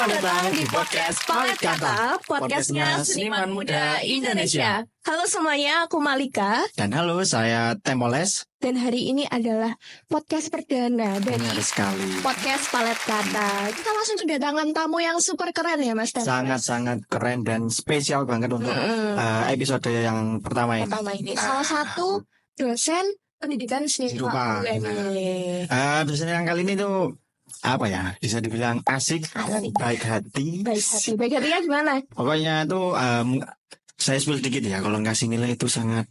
Selamat datang di podcast Palet Kata, podcastnya Seniman Muda Indonesia. Halo semuanya, aku Malika. Dan halo, saya Temoles. Dan hari ini adalah podcast perdana dari Benar sekali. podcast Palet Kata. Kita langsung kedatangan tamu yang super keren ya Mas Temoles. Sangat-sangat keren dan spesial banget untuk episode yang pertama ini. Salah satu dosen pendidikan seni rupa. Dosen yang kali ini tuh apa ya, bisa dibilang asik, baik hati. Baik hatinya gimana? Pokoknya tuh saya spill dikit ya, kalau ngasih nilai itu sangat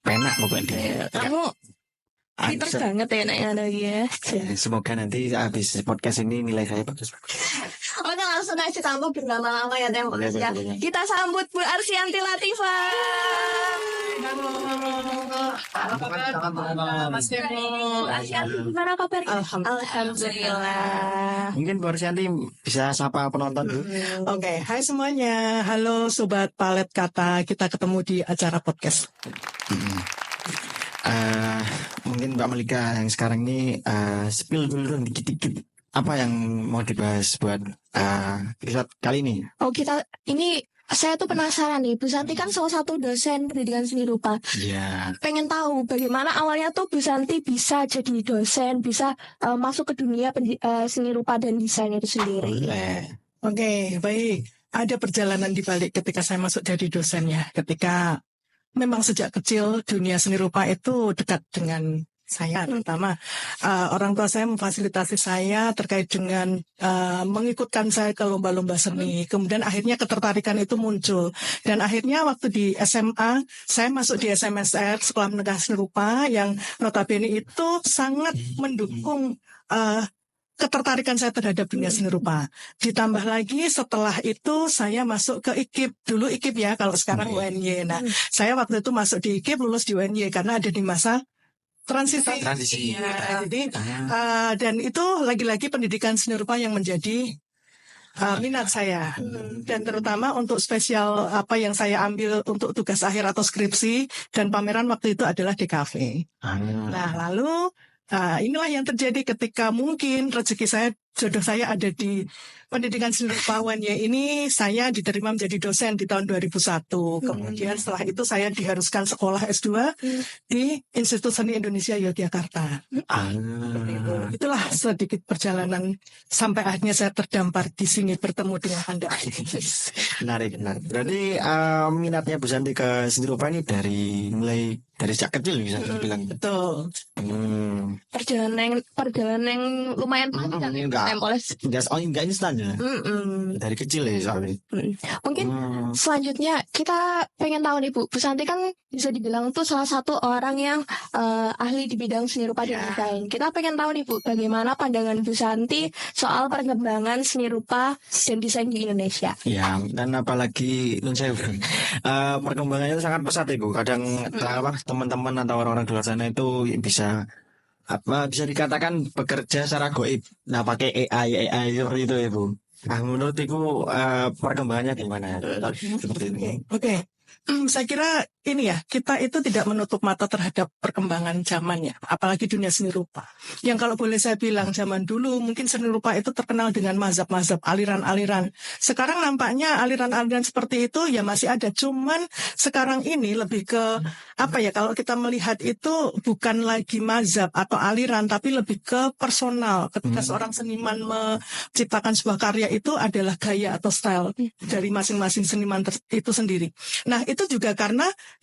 penak pokoknya. Kamu pinter banget ya nak ya. Semoga nanti habis podcast ini nilai saya bagus. Oke, langsung aja kamu berlama-lama ya Temoles ya. Kita sambut Bu Arsyanti Latifa. Apa kabar Mas Temo? Gimana kabarnya? Alhamdulillah. Mungkin Bu Arsyanti bisa sapa penonton dulu. Oke, hai semuanya. Halo Sobat Palet Kata. Kita ketemu di acara podcast. Mungkin Mbak Malika yang sekarang ini spill dulu dikit-dikit. Apa yang mau dibahas buat episode kali ini? Saya tuh penasaran nih, Bu Santi kan salah satu dosen pendidikan seni rupa. Iya. Pengen tahu bagaimana awalnya tuh Bu Santi bisa jadi dosen, bisa masuk ke dunia seni rupa dan desain itu sendiri. Oke, baik. Ada perjalanan di balik ketika saya masuk jadi dosen ya. Ketika memang sejak kecil dunia seni rupa itu dekat dengan saya, terutama orang tua saya memfasilitasi saya terkait dengan mengikutkan saya ke lomba-lomba seni. Kemudian akhirnya ketertarikan itu muncul. Dan akhirnya waktu di SMA, saya masuk di SMSR, Sekolah Menengah Seni Rupa, yang notabene itu sangat mendukung ketertarikan saya terhadap dunia seni rupa. Ditambah lagi setelah itu saya masuk ke IKIP. Dulu IKIP ya, kalau sekarang UNY. Nah, saya waktu itu masuk di IKIP, lulus di UNY karena ada di masa transisi. Ya, jadi dan itu lagi-lagi pendidikan seni rupa yang menjadi minat saya. Dan terutama untuk spesial apa yang saya ambil untuk tugas akhir atau skripsi dan pameran waktu itu adalah DKV. Nah, lalu inilah yang terjadi ketika mungkin rezeki saya, jodoh saya ada di pendidikan seni rupa UNY ini. Saya diterima menjadi dosen di tahun 2001. Kemudian setelah itu saya diharuskan sekolah S2 di Institut Seni Indonesia Yogyakarta. Itulah sedikit perjalanan sampai akhirnya saya terdampar di sini bertemu dengan Anda. Menarik. Berarti minatnya Bu Santi ke seni rupa ini mulai dari sejak kecil bisa bilang. Betul. Perjalanan yang lumayan panjang ya Temoles. Enggak instan ya. Dari kecil ya soalnya. Mungkin selanjutnya kita pengen tahu nih Bu Santi kan bisa dibilang tuh salah satu orang yang ahli di bidang seni rupa dan desain. Kita pengen tahu nih Bu, bagaimana pandangan Bu Santi soal perkembangan seni rupa dan desain di Indonesia. Ya, dan apalagi perkembangannya itu sangat pesat ya Bu. Kadang teman-teman atau orang-orang di luar sana itu bisa dikatakan bekerja secara goib. Nah, pakai AI seperti itu ya Bu. Nah, menurut Ibu perkembangannya gimana? Seperti ini. Oke. Saya kira ini ya, kita itu tidak menutup mata terhadap perkembangan zaman ya, apalagi dunia seni rupa. Yang kalau boleh saya bilang, zaman dulu mungkin seni rupa itu terkenal dengan mazhab-mazhab, aliran-aliran. Sekarang nampaknya aliran-aliran seperti itu ya masih ada, cuman sekarang ini lebih ke kalau kita melihat itu bukan lagi mazhab atau aliran, tapi lebih ke personal. Ketika seorang seniman menciptakan sebuah karya itu adalah gaya atau style dari masing-masing seniman itu sendiri. Nah, itu juga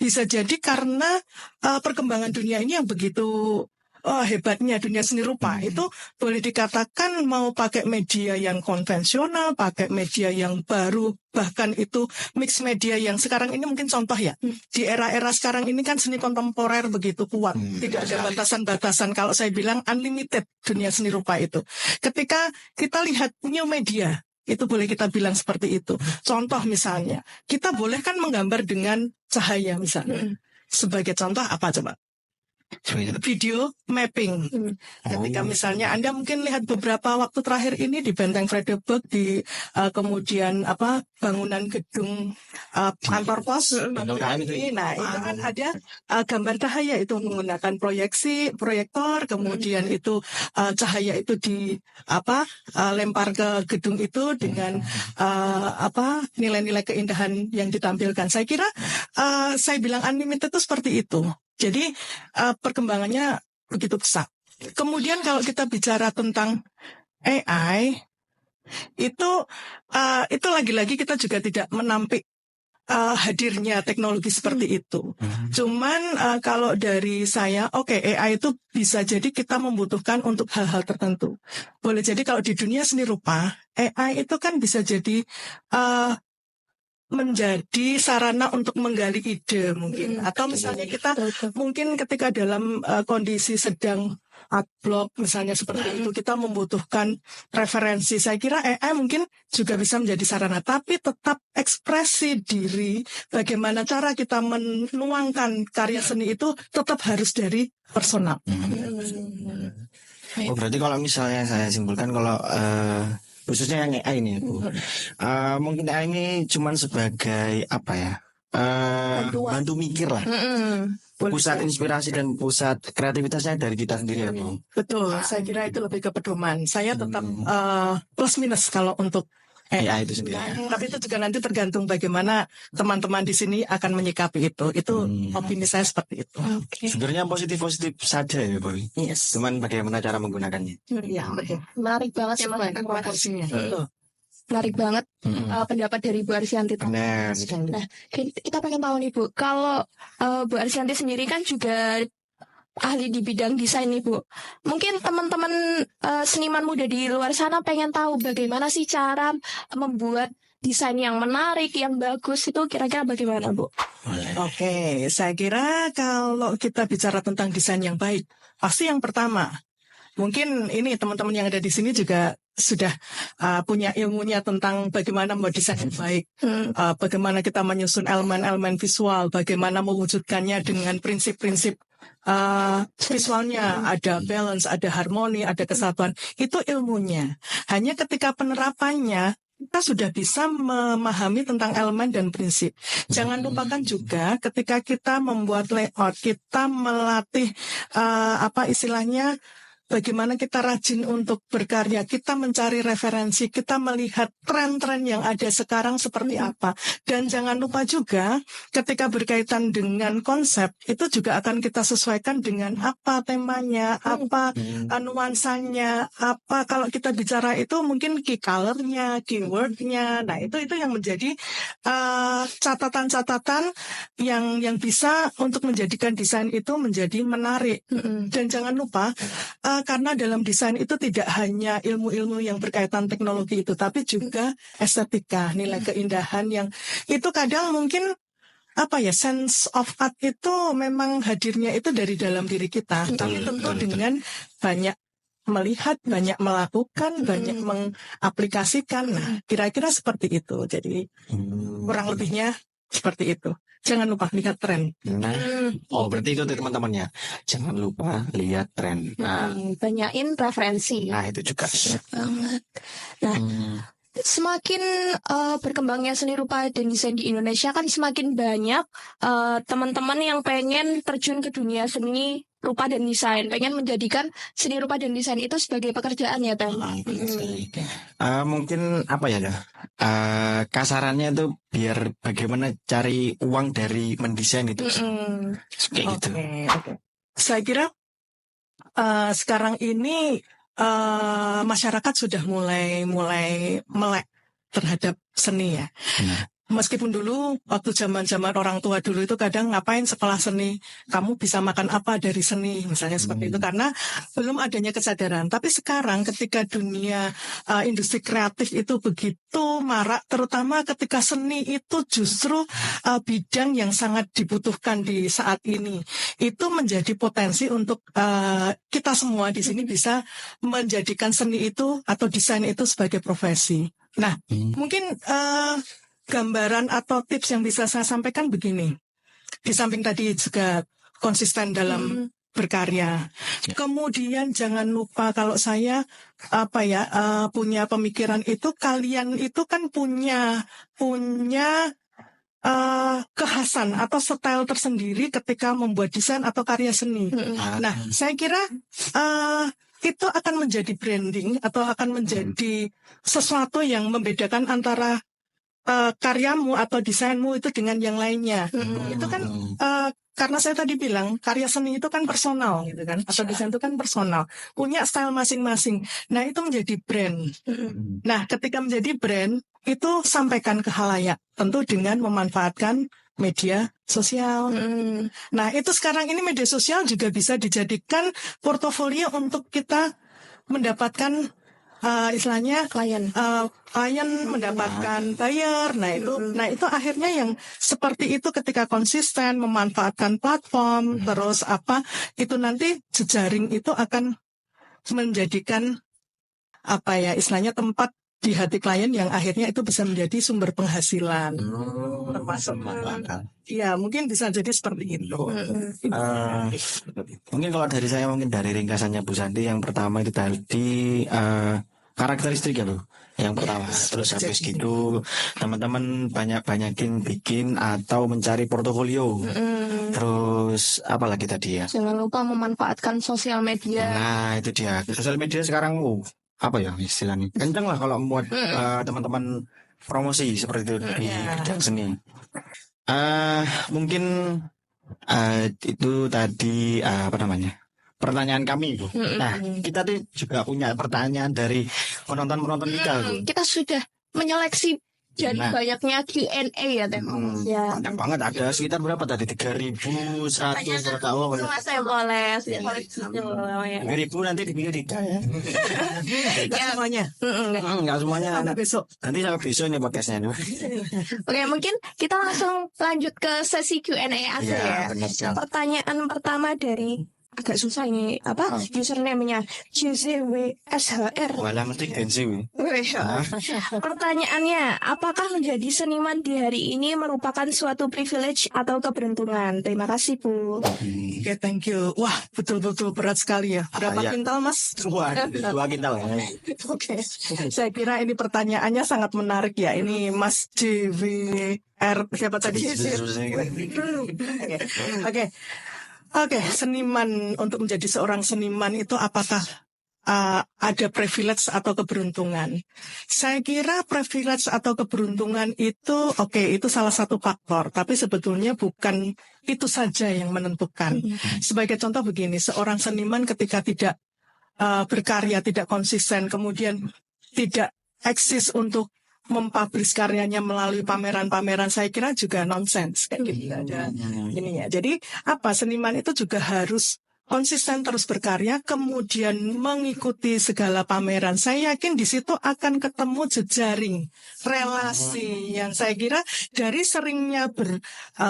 bisa jadi karena perkembangan dunia ini yang begitu hebatnya dunia seni rupa. Itu boleh dikatakan mau pakai media yang konvensional, pakai media yang baru, bahkan itu mix media yang sekarang ini mungkin contoh ya. Di era-era sekarang ini kan seni kontemporer begitu kuat. Tidak ada batasan-batasan. Kalau saya bilang unlimited dunia seni rupa itu. Ketika kita lihat new media, itu boleh kita bilang seperti itu. Contoh misalnya, kita boleh kan menggambar dengan cahaya misalnya. Sebagai contoh apa coba? video mapping. Ketika misalnya Anda mungkin lihat beberapa waktu terakhir ini di Benteng Vredenburg, di kemudian bangunan gedung kantor pos, nah itu kan ada gambar cahaya itu menggunakan proyektor, kemudian itu cahaya itu lempar ke gedung itu dengan nilai-nilai keindahan yang ditampilkan. Saya kira saya bilang unlimited itu seperti itu. Jadi perkembangannya begitu pesat. Kemudian kalau kita bicara tentang AI, itu lagi-lagi kita juga tidak menampik hadirnya teknologi seperti itu. Cuman kalau dari saya, AI itu bisa jadi kita membutuhkan untuk hal-hal tertentu. Boleh jadi kalau di dunia seni rupa, AI itu kan bisa jadi menjadi sarana untuk menggali ide mungkin, atau misalnya kita mungkin ketika dalam kondisi sedang art block misalnya seperti itu, kita membutuhkan referensi. Saya kira AI mungkin juga bisa menjadi sarana, tapi tetap ekspresi diri, bagaimana cara kita menuangkan karya seni itu tetap harus dari personal. Oh, berarti kalau misalnya saya simpulkan, kalau khususnya yang AI ini, Bu, mungkin AI ini cuman sebagai bantu mikir lah. Pusat inspirasi dan pusat kreativitasnya dari kita sendiri ya, Bu. Betul, saya kira itu lebih ke pedoman. Saya tetap plus minus kalau untuk AI itu sendiri. Tapi itu juga nanti tergantung bagaimana teman-teman di sini akan menyikapi itu. Itu opini saya seperti itu. Sebenarnya positif-positif saja ya, Bu. Yes. Cuman bagaimana cara menggunakannya. Iya, betul. Menarik banget ya Mas. Proporsinya. Menarik banget pendapat dari Bu Arsyanti. Benar. Nah, kita pengen tahu nih Bu, kalau Bu Arsyanti sendiri kan juga ahli di bidang desain nih Bu. Mungkin teman-teman seniman muda di luar sana pengen tahu bagaimana sih cara membuat desain yang menarik, yang bagus itu kira-kira bagaimana Bu? Oke, saya kira kalau kita bicara tentang desain yang baik, pasti yang pertama, mungkin ini teman-teman yang ada di sini juga sudah punya ilmunya tentang bagaimana membuat desain yang baik, bagaimana kita menyusun elemen-elemen visual, bagaimana mewujudkannya dengan prinsip-prinsip visualnya, ada balance, ada harmoni, ada kesatuan. Itu ilmunya. Hanya ketika penerapannya kita sudah bisa memahami tentang elemen dan prinsip. Jangan lupakan juga ketika kita membuat layout, kita melatih bagaimana kita rajin untuk berkarya, kita mencari referensi, kita melihat tren-tren yang ada sekarang seperti apa. Dan jangan lupa juga ketika berkaitan dengan konsep, itu juga akan kita sesuaikan dengan apa temanya, apa nuansanya, apa kalau kita bicara itu mungkin key color-nya, keyword-nya. Nah, itu yang menjadi catatan-catatan yang bisa untuk menjadikan desain itu menjadi menarik. Dan jangan lupa karena dalam desain itu tidak hanya ilmu-ilmu yang berkaitan teknologi itu, tapi juga estetika, nilai keindahan yang itu kadang mungkin sense of art itu memang hadirnya itu dari dalam diri kita, tapi tentu dengan banyak melihat, banyak melakukan, banyak mengaplikasikan. Nah, kira-kira seperti itu. Jadi kurang lebihnya seperti itu. Jangan lupa lihat tren. Berarti itu teman-temannya. Jangan lupa lihat tren. Banyakin referensi. Nah, itu juga. Banget. Nah, semakin berkembangnya seni rupa dan desain di Indonesia kan semakin banyak teman-teman yang pengen terjun ke dunia seni rupa dan desain, pengen menjadikan seni rupa dan desain itu sebagai pekerjaan ya Teh. Mungkin kasarannya itu biar bagaimana cari uang dari mendesain itu. Kayak gitu. Okay. Saya kira sekarang ini masyarakat sudah mulai melek terhadap seni ya. Meskipun dulu waktu zaman-zaman orang tua dulu itu kadang ngapain sekolah seni, kamu bisa makan apa dari seni misalnya seperti itu, karena belum adanya kesadaran. Tapi sekarang ketika dunia industri kreatif itu begitu marak, terutama ketika seni itu justru bidang yang sangat dibutuhkan di saat ini, itu menjadi potensi untuk kita semua di sini bisa menjadikan seni itu atau desain itu sebagai profesi. Nah, mungkin gambaran atau tips yang bisa saya sampaikan begini. Di samping tadi juga konsisten dalam berkarya. Kemudian jangan lupa kalau saya punya pemikiran itu, kalian itu kan punya kekhasan atau style tersendiri ketika membuat desain atau karya seni. Nah, saya kira itu akan menjadi branding atau akan menjadi sesuatu yang membedakan antara karyamu atau desainmu itu dengan yang lainnya. Itu kan karena saya tadi bilang karya seni itu kan personal gitu kan, atau desain itu kan personal, punya style masing-masing. Nah, itu menjadi brand. Nah, ketika menjadi brand itu sampaikan ke khalayak, tentu dengan memanfaatkan media sosial. Nah, itu sekarang ini media sosial juga bisa dijadikan portofolio untuk kita mendapatkan istilahnya klien mendapatkan buyer. Nah itu akhirnya yang seperti itu ketika konsisten memanfaatkan platform, terus itu nanti jejaring itu akan menjadikan istilahnya tempat di hati klien yang akhirnya itu bisa menjadi sumber penghasilan. Termasuk ya mungkin bisa jadi seperti itu. Mungkin kalau dari saya, mungkin dari ringkasannya Bu Santi, yang pertama itu tadi karakteristik ya Bu, yang pertama. Terus habis gitu teman-teman banyakin bikin atau mencari portofolio. Terus apa lagi tadi ya? Jangan lupa memanfaatkan sosial media. Nah itu dia, sosial media sekarang apa ya istilahnya, kenceng lah kalau buat teman-teman promosi seperti itu di bidang seni. Mungkin itu tadi pertanyaan kami Bu. Nah, kita tuh juga punya pertanyaan dari penonton kita Bu. Kita sudah menyeleksi dari banyaknya Q&A ya teman. Banyak banget, ada sekitar berapa tadi? 3.100 berapa? Saya boleh. 3.000 nanti dibikin tidak ya? Enggak semuanya. Enggak semuanya. Sampai besok. Nanti sampai besok ini podcastnya. Oke, mungkin kita langsung lanjut ke sesi Q&A aja ya. Benar. Pertanyaan pertama dari agak susah ini username-nya JZWSHR. Walah mesti Gensi. Pertanyaannya, apakah menjadi seniman di hari ini merupakan suatu privilege atau keberuntungan? Terima kasih Bu. Oke, thank you. Wah, betul-betul berat sekali ya. Berapa kintal Mas? 2 kintal ya. Oke, saya kira ini pertanyaannya sangat menarik ya. Ini Mas JWR siapa tadi? Oke, seniman, untuk menjadi seorang seniman itu apakah ada privilege atau keberuntungan? Saya kira privilege atau keberuntungan itu itu salah satu faktor, tapi sebetulnya bukan itu saja yang menentukan. Sebagai contoh begini, seorang seniman ketika tidak berkarya, tidak konsisten, kemudian tidak eksis untuk mempublish karyanya melalui pameran-pameran, saya kira juga nonsens kayak gitu aja. Jadi seniman itu juga harus konsisten terus berkarya, kemudian mengikuti segala pameran. Saya yakin di situ akan ketemu jejaring relasi yang saya kira dari seringnya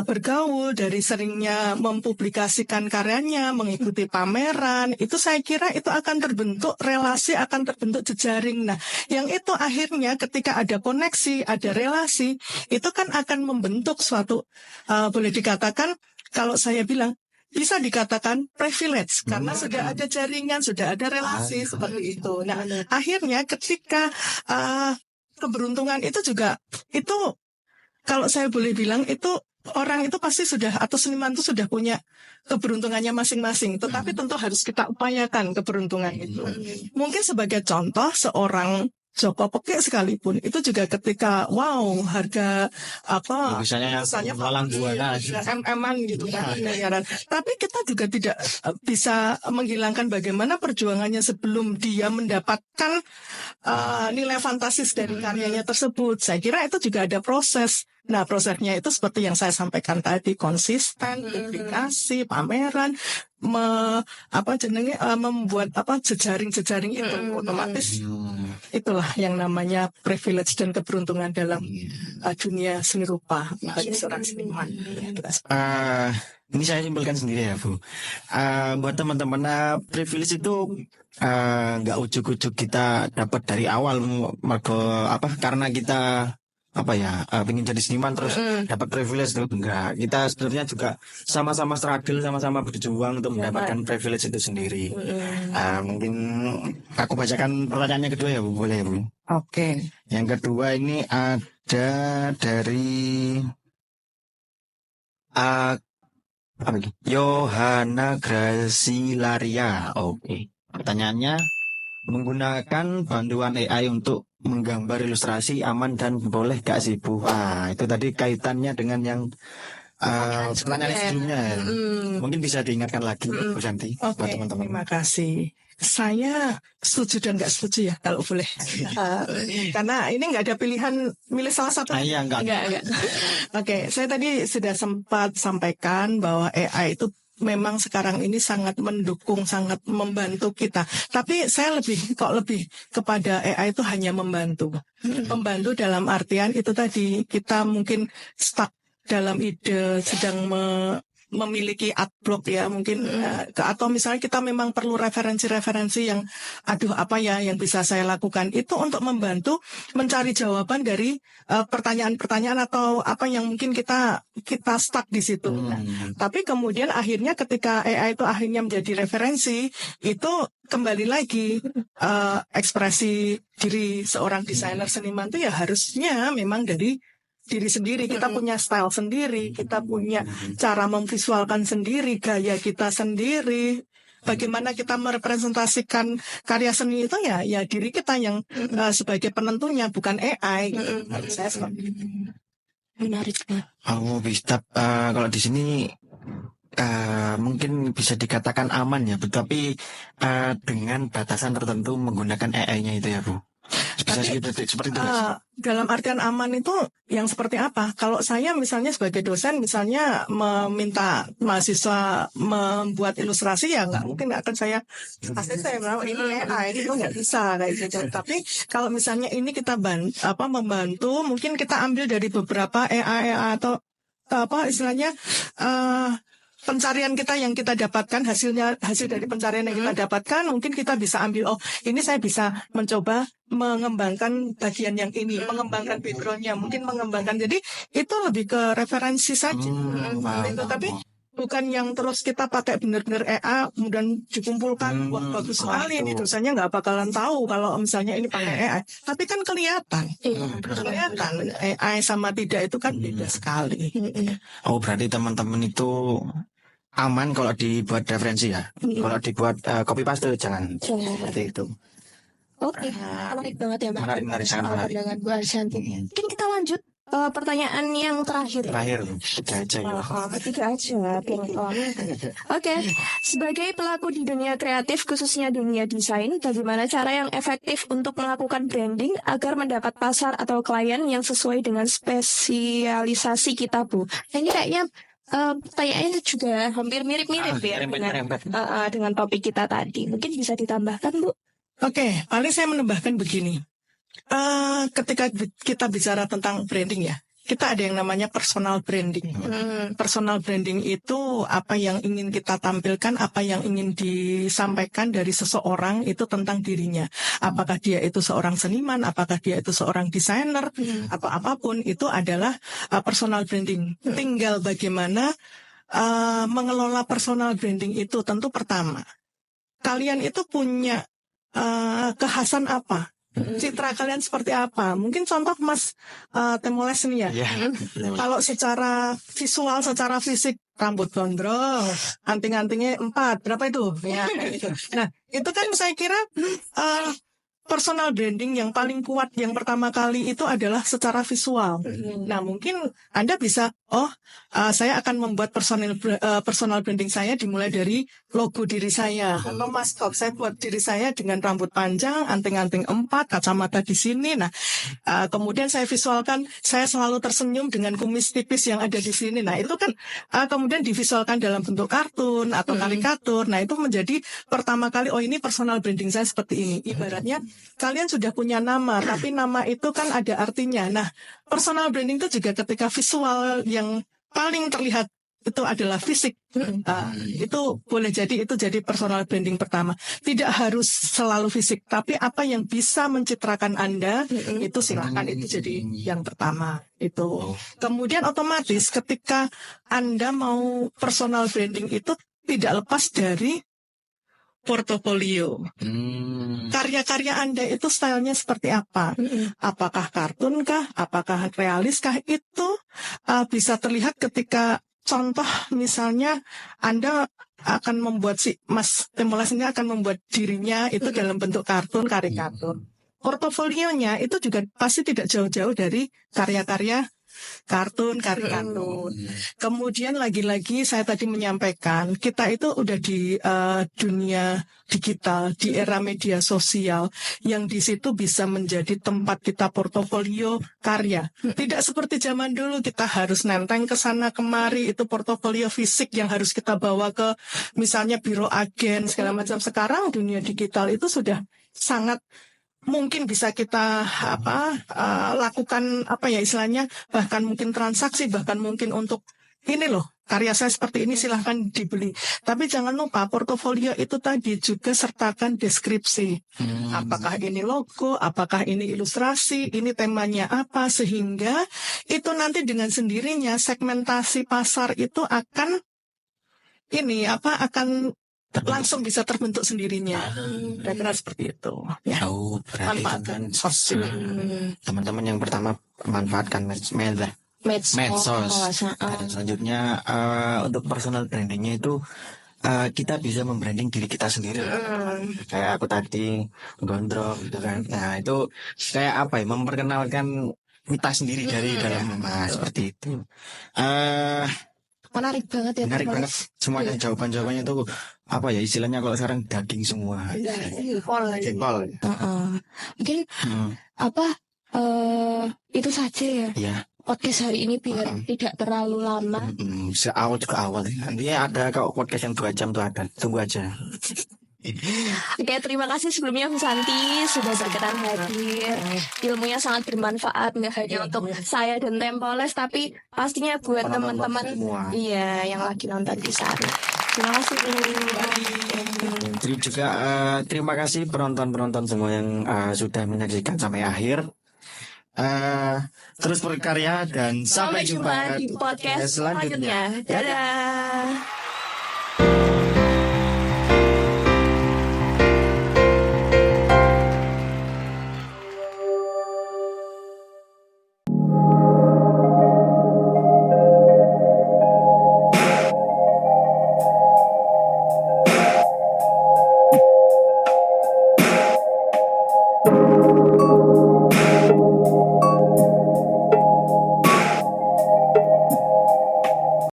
bergaul, dari seringnya mempublikasikan karyanya, mengikuti pameran, itu saya kira itu akan terbentuk relasi, akan terbentuk jejaring. Nah, yang itu akhirnya ketika ada koneksi, ada relasi, itu kan akan membentuk suatu boleh dikatakan, kalau saya bilang bisa dikatakan privilege karena sudah ada jaringan, sudah ada relasi seperti itu. Nah, akhirnya ketika keberuntungan itu juga itu, kalau saya boleh bilang itu orang itu pasti sudah, atau seniman itu sudah punya keberuntungannya masing-masing. Tetapi tentu harus kita upayakan keberuntungan itu. Mungkin sebagai contoh, seorang Joko Pekik sekalipun itu juga ketika harga misalnya malang buana MM-an gitu kan miliaran. Tapi kita juga tidak bisa menghilangkan bagaimana perjuangannya sebelum dia mendapatkan nilai fantastis dari karyanya tersebut. Saya kira itu juga ada proses. Nah, prosesnya itu seperti yang saya sampaikan tadi, konsisten, publikasi, pameran, membuat jejaring-jejaring itu otomatis. Itulah yang namanya privilege dan keberuntungan dalam dunia seni rupa bagi seorang seniman. Ini saya simpulkan sendiri ya Bu. Buat teman-teman, privilege itu nggak ujuk-ujuk kita dapat dari awal, karena kita pengen jadi seniman terus dapat privilege itu enggak. Kita sebenarnya juga sama-sama struggle, sama-sama berjuang untuk mendapatkan privilege itu sendiri. Mungkin aku bacakan pertanyaannya kedua ya Bu, boleh ya Bu? Oke. Yang kedua ini ada dari apa ini? Yohana Gracilaria. Oke. Pertanyaannya, menggunakan bantuan AI untuk menggambar ilustrasi aman dan boleh gak sih Bu? Itu tadi kaitannya dengan yang pertanyaan sebelumnya. Mungkin bisa diingatkan lagi Bu Santi buat Oke, teman-teman. terima kasih. Saya setuju dan nggak setuju ya kalau boleh. Karena ini nggak ada pilihan milih salah satu. Iya, enggak. Oke, saya tadi sudah sempat sampaikan bahwa AI itu memang sekarang ini sangat mendukung, sangat membantu kita. Tapi saya lebih kepada AI itu hanya membantu. Membantu dalam artian itu tadi kita mungkin stuck dalam ide, sedang memiliki adblock ya mungkin atau misalnya kita memang perlu referensi-referensi yang apa ya yang bisa saya lakukan itu untuk membantu mencari jawaban dari pertanyaan-pertanyaan atau apa yang mungkin kita stuck di situ. Tapi kemudian akhirnya ketika AI itu akhirnya menjadi referensi itu kembali lagi ekspresi diri seorang desainer seniman itu ya harusnya memang dari diri sendiri. Kita punya style sendiri, kita punya cara memvisualkan sendiri, gaya kita sendiri. Bagaimana kita merepresentasikan karya seni itu ya diri kita yang sebagai penentunya, bukan AI. Saya seperti itu. Menarik banget. Bisa kalau di sini mungkin bisa dikatakan aman ya, tapi dengan batasan tertentu menggunakan AI-nya itu ya Bu. Tapi, seperti itu. Dalam artian aman itu yang seperti apa? Kalau saya misalnya sebagai dosen misalnya meminta mahasiswa membuat ilustrasi ya nggak mungkin akan saya bilang ini AI itu nggak bisa kayak gitu. Tapi kalau misalnya ini kita membantu, mungkin kita ambil dari beberapa AI atau istilahnya pencarian kita yang kita dapatkan hasil dari pencarian yang kita dapatkan mungkin kita bisa ambil ini saya bisa mencoba mengembangkan bagian yang ini, mengembangkan backgroundnya, mungkin mengembangkan jadi itu lebih ke referensi saja itu tapi bukan yang terus kita pakai benar-benar AI kemudian dikumpulkan wah bagus sekali ini dosennya nggak bakalan tahu kalau misalnya ini pakai AI tapi kan kelihatan AI sama tidak itu kan beda sekali. Berarti teman-teman itu aman kalau dibuat referensi ya. Kalau dibuat copy paste jangan. Seperti itu. Oke, menarik banget ya Mbak. Menarik, sangat menarik. Dengan Bu Arsyanti. Mungkin kita lanjut pertanyaan yang terakhir. Ketiga aja. Oke, sebagai pelaku di dunia kreatif, khususnya dunia desain, bagaimana cara yang efektif untuk melakukan branding agar mendapat pasar atau klien yang sesuai dengan spesialisasi kita, Bu? Ini kayaknya pertanyaannya juga hampir mirip-mirip ya dengan topik kita tadi. Mungkin bisa ditambahkan, Bu? Oke, paling saya menambahkan begini. Ketika kita bicara tentang branding ya, kita ada yang namanya personal branding. Personal branding itu apa yang ingin kita tampilkan, apa yang ingin disampaikan dari seseorang itu tentang dirinya. Apakah dia itu seorang seniman, apakah dia itu seorang desainer, atau apapun itu adalah personal branding. Tinggal bagaimana mengelola personal branding itu tentu pertama. Kalian itu punya kekhasan apa? Citra kalian seperti apa? Mungkin contoh Mas Temoles nih ya. Kalau secara visual, secara fisik, rambut gondrong, anting-antingnya 4, berapa itu? Ya, gitu. Nah, itu kan saya kira personal branding yang paling kuat yang pertama kali itu adalah secara visual. Nah, mungkin Anda bisa, saya akan membuat personal branding saya dimulai dari logo diri saya. Atau maskot, saya buat diri saya dengan rambut panjang, anting-anting 4, kacamata di sini. Nah, kemudian saya visualkan, saya selalu tersenyum dengan kumis tipis yang ada di sini. Nah, itu kan kemudian divisualkan dalam bentuk kartun atau karikatur. Nah, itu menjadi pertama kali, ini personal branding saya seperti ini. Ibaratnya, kalian sudah punya nama, tapi nama itu kan ada artinya. Nah, personal branding itu juga ketika visual yang paling terlihat itu adalah fisik. Itu boleh jadi itu jadi personal branding pertama. Tidak harus selalu fisik, tapi apa yang bisa mencitrakan Anda itu silakan itu jadi yang pertama. Itu. Kemudian otomatis ketika Anda mau personal branding itu tidak lepas dari portofolio. Karya-karya Anda itu stylenya seperti apa? Apakah kartun kah? Apakah realis kah? Itu bisa terlihat ketika contoh misalnya Anda akan membuat Mas Temolas ini akan membuat dirinya itu dalam bentuk kartun, karikatur. Portofolionya itu juga pasti tidak jauh-jauh dari karya-karya kartun, karikatur. Kemudian lagi-lagi saya tadi menyampaikan kita itu udah di dunia digital, di era media sosial yang di situ bisa menjadi tempat kita portofolio karya. Tidak seperti zaman dulu kita harus nenteng ke sana kemari, itu portofolio fisik yang harus kita bawa ke misalnya biro agen segala macam. Sekarang dunia digital itu sudah sangat mungkin bisa kita lakukan istilahnya bahkan mungkin transaksi, bahkan mungkin untuk ini loh karya saya seperti ini silahkan dibeli. Tapi jangan lupa portofolio itu tadi juga sertakan deskripsi. Apakah ini logo, apakah ini ilustrasi, ini temanya apa, sehingga itu nanti dengan sendirinya segmentasi pasar itu akan langsung bisa terbentuk sendirinya. Kira-kira seperti itu. Ya. Berarti Manfaatkan sosial. teman-teman yang pertama manfaatkan medsos. Dan selanjutnya untuk personal brandingnya itu kita bisa membranding diri kita sendiri. Kayak aku tadi gondrong gitu kan. Nah itu kayak apa ya, memperkenalkan kita sendiri dari dalam rumah seperti itu. Menarik banget ya. Menarik banget semuanya, jawaban-jawabannya tuh apa ya istilahnya kalau sekarang daging semua. Jempol. Mungkin itu saja ya. Iya. Podcast hari ini biar tidak terlalu lama. Seawal juga awal. Nanti ada kalau podcast yang 2 jam tuh ada. Tunggu aja. Oke, terima kasih sebelumnya Bu Santi sudah berkenan hadir. Ilmunya sangat bermanfaat nggak hanya untuk saya dan Tempoles, tapi pastinya buat teman-teman yang lagi nonton di sana. Terima kasih. Jadi juga terima kasih penonton-penonton semua yang sudah menyaksikan sampai akhir. Terus berkarya dan sampai jumpa di podcast selanjutnya. Dadah.